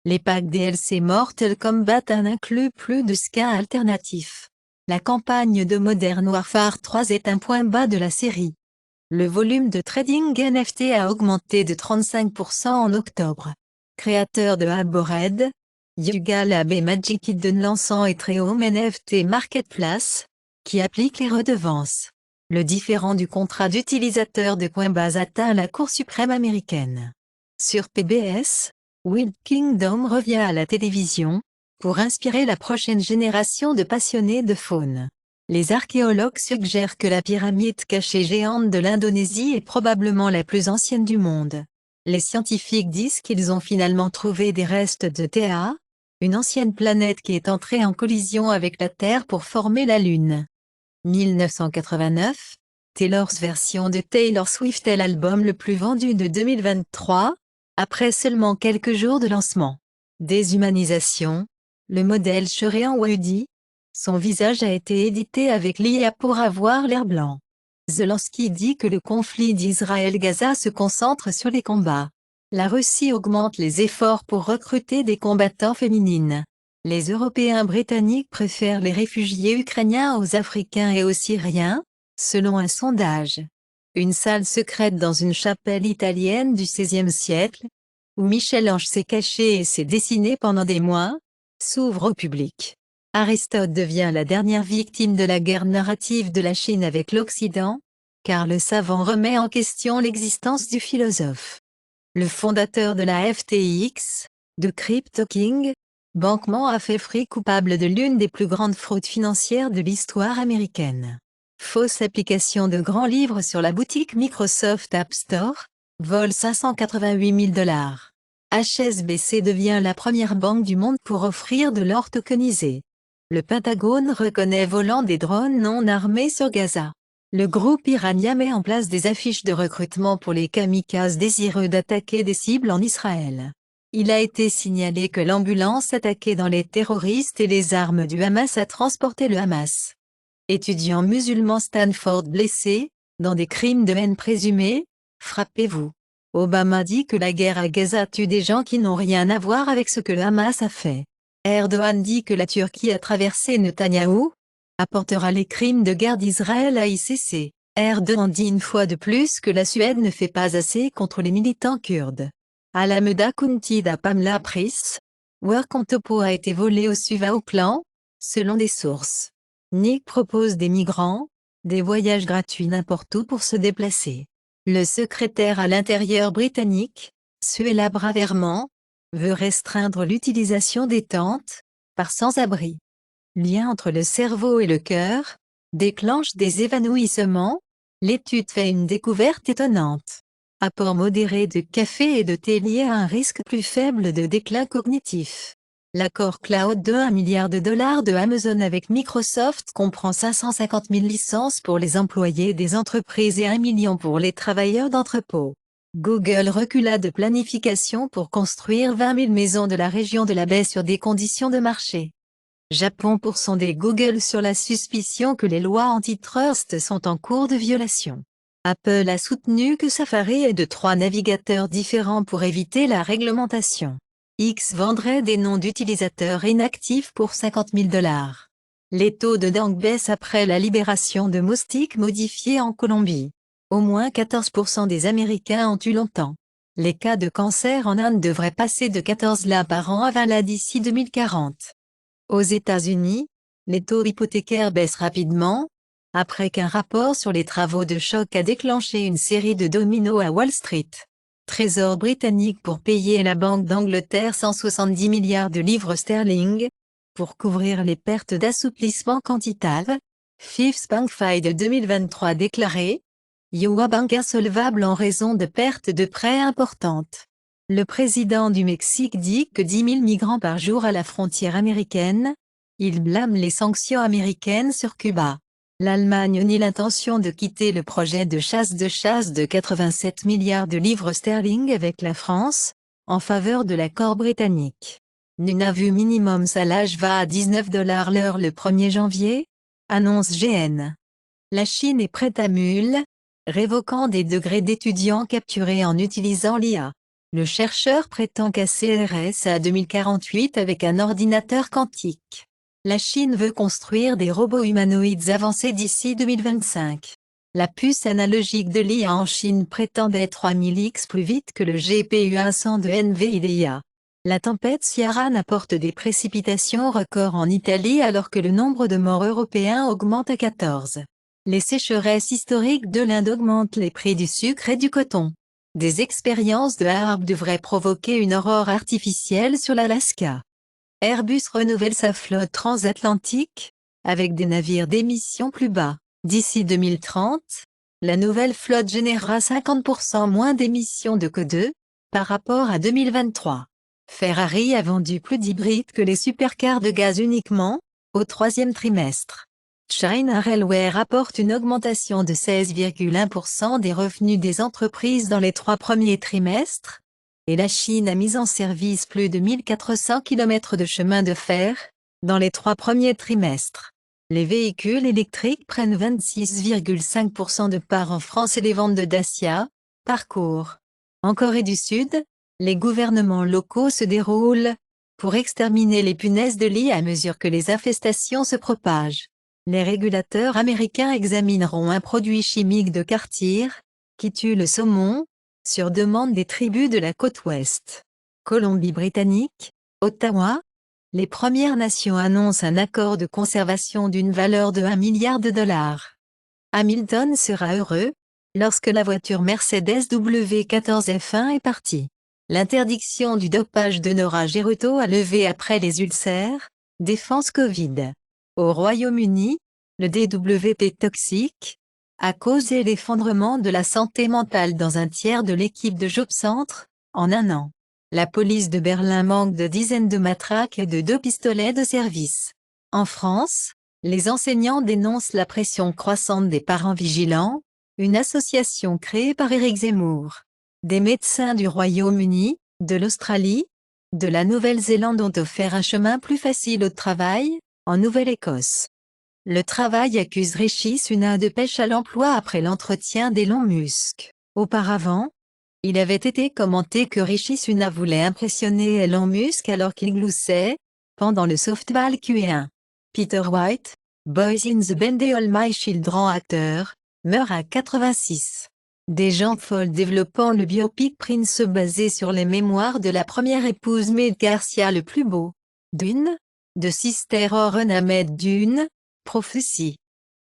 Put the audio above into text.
Les packs DLC Mortal Kombat 1 incluent plus de skins alternatifs. La campagne de Modern Warfare 3 est un point bas de la série. Le volume de trading NFT a augmenté de 35% en octobre. Créateur de Arbored, Yuga Lab et Magic Eden lançant Ethereum NFT Marketplace, qui applique les redevances. Le différend du contrat d'utilisateur de Coinbase atteint la Cour suprême américaine. Sur PBS, Wild Kingdom revient à la télévision, pour inspirer la prochaine génération de passionnés de faune. Les archéologues suggèrent que la pyramide cachée géante de l'Indonésie est probablement la plus ancienne du monde. Les scientifiques disent qu'ils ont finalement trouvé des restes de Theia, une ancienne planète qui est entrée en collision avec la Terre pour former la Lune. 1989, Taylor's version de Taylor Swift est l'album le plus vendu de 2023, après seulement quelques jours de lancement. Déshumanisation, le modèle Shreya Woody, son visage a été édité avec l'IA pour avoir l'air blanc. Zelensky dit que le conflit d'Israël-Gaza se concentre sur les combats. La Russie augmente les efforts pour recruter des combattants féminines. Les Européens britanniques préfèrent les réfugiés ukrainiens aux Africains et aux Syriens, selon un sondage. Une salle secrète dans une chapelle italienne du XVIe siècle, où Michel-Ange s'est caché et s'est dessiné pendant des mois, s'ouvre au public. Aristote devient la dernière victime de la guerre narrative de la Chine avec l'Occident, car le savant remet en question l'existence du philosophe. Le fondateur de la FTX, de CryptoKing, Bankman a fait Free coupable de l'une des plus grandes fraudes financières de l'histoire américaine. Fausse application de grands livres sur la boutique Microsoft App Store, vol $588 000. HSBC devient la première banque du monde pour offrir de l'or tokenisé. Le Pentagone reconnaît volant des drones non armés sur Gaza. Le groupe iranien met en place des affiches de recrutement pour les kamikazes désireux d'attaquer des cibles en Israël. Il a été signalé que l'ambulance attaquée dans les terroristes et les armes du Hamas a transporté le Hamas. Étudiant musulman Stanford blessé, dans des crimes de haine présumés, frappez-vous. Obama dit que la guerre à Gaza tue des gens qui n'ont rien à voir avec ce que le Hamas a fait. Erdogan dit que la Turquie a traversé Netanyahou, apportera les crimes de guerre d'Israël à ICC. Erdogan dit une fois de plus que la Suède ne fait pas assez contre les militants kurdes. Alameda County da Pamela Pris, Work on Topo a été volé au Suvao Clan, selon des sources. Nick propose des migrants, des voyages gratuits n'importe où pour se déplacer. Le secrétaire à l'intérieur britannique, Suella Braverman, veut restreindre l'utilisation des tentes, par sans-abri. Lien entre le cerveau et le cœur, déclenche des évanouissements, l'étude fait une découverte étonnante. Apport modéré de café et de thé lié à un risque plus faible de déclin cognitif. L'accord cloud de $1 milliard de Amazon avec Microsoft comprend 550 000 licences pour les employés des entreprises et 1 million pour les travailleurs d'entrepôt. Google recula de planification pour construire 20 000 maisons de la région de la baie sur des conditions de marché. Japon pour sonder Google sur la suspicion que les lois antitrust sont en cours de violation. Apple a soutenu que Safari est de 3 navigateurs différents pour éviter la réglementation. X vendrait des noms d'utilisateurs inactifs pour $50 000. Les taux de dengue baissent après la libération de moustiques modifiés en Colombie. Au moins 14% des Américains ont eu longtemps. Les cas de cancer en Inde devraient passer de 14 cas par an à 20 cas d'ici 2040. Aux États-Unis, les taux hypothécaires baissent rapidement, après qu'un rapport sur les travaux de choc a déclenché une série de dominos à Wall Street. Trésor britannique pour payer la Banque d'Angleterre 170 milliards de livres sterling, pour couvrir les pertes d'assouplissement quantitative. Fifth Bank Faille de 2023 déclaré, Yuan Bank insolvable en raison de pertes de prêts importantes. Le président du Mexique dit que 10 000 migrants par jour à la frontière américaine. Il blâme les sanctions américaines sur Cuba. L'Allemagne nie l'intention de quitter le projet de chasse de 87 milliards de livres sterling avec la France, en faveur de l'accord britannique. Nunavut minimum salage va à $19 l'heure le 1er janvier, annonce GN. La Chine est prête à mule, révoquant des degrés d'étudiants capturés en utilisant l'IA. Le chercheur prétend casser RSA 2048 avec un ordinateur quantique. La Chine veut construire des robots humanoïdes avancés d'ici 2025. La puce analogique de l'IA en Chine prétend être 3000x plus vite que le GPU A100 de NVIDIA. La tempête Ciaran apporte des précipitations records en Italie alors que le nombre de morts européens augmente à 14. Les sécheresses historiques de l'Inde augmentent les prix du sucre et du coton. Des expériences de HAARP devraient provoquer une aurore artificielle sur l'Alaska. Airbus renouvelle sa flotte transatlantique, avec des navires d'émissions plus bas. D'ici 2030, la nouvelle flotte générera 50% moins d'émissions de CO2 par rapport à 2023. Ferrari a vendu plus d'hybrides que les supercars de gaz uniquement, au troisième trimestre. China Railway rapporte une augmentation de 16,1% des revenus des entreprises dans les 3 premiers trimestres, et la Chine a mis en service plus de 1400 km de chemin de fer, dans les 3 premiers trimestres. Les véhicules électriques prennent 26,5% de part en France et les ventes de Dacia, parcours. En Corée du Sud, les gouvernements locaux se déroulent pour exterminer les punaises de lit à mesure que les infestations se propagent. Les régulateurs américains examineront un produit chimique de Cartier, qui tue le saumon, sur demande des tribus de la côte ouest. Colombie-Britannique, Ottawa. Les Premières Nations annoncent un accord de conservation d'une valeur de 1 milliard de dollars. Hamilton sera heureux, lorsque la voiture Mercedes W14 F1 est partie. L'interdiction du dopage de Nora Geruto a levé après les ulcères, défense Covid. Au Royaume-Uni, le DWP toxique a causé l'effondrement de la santé mentale dans un tiers de l'équipe de Jobcentre, en un an. La police de Berlin manque de dizaines de matraques et de 2 pistolets de service. En France, les enseignants dénoncent la pression croissante des parents vigilants, une association créée par Éric Zemmour. Des médecins du Royaume-Uni, de l'Australie, de la Nouvelle-Zélande ont offert un chemin plus facile au travail, en Nouvelle-Écosse. Le travail accuse Rishi Sunak de pêche à l'emploi après l'entretien d'Elon Musk. Auparavant, il avait été commenté que Rishi Sunak voulait impressionner Elon Musk alors qu'il gloussait, pendant le softball Q1. Peter White, Boys in the Band et All My Children acteur, meurt à 86. Des gens folles développant le biopic Prince basé sur les mémoires de la première épouse Maud Garcia le plus beau. Dune, de Sister Oren Ahmed Dune, Prophecy.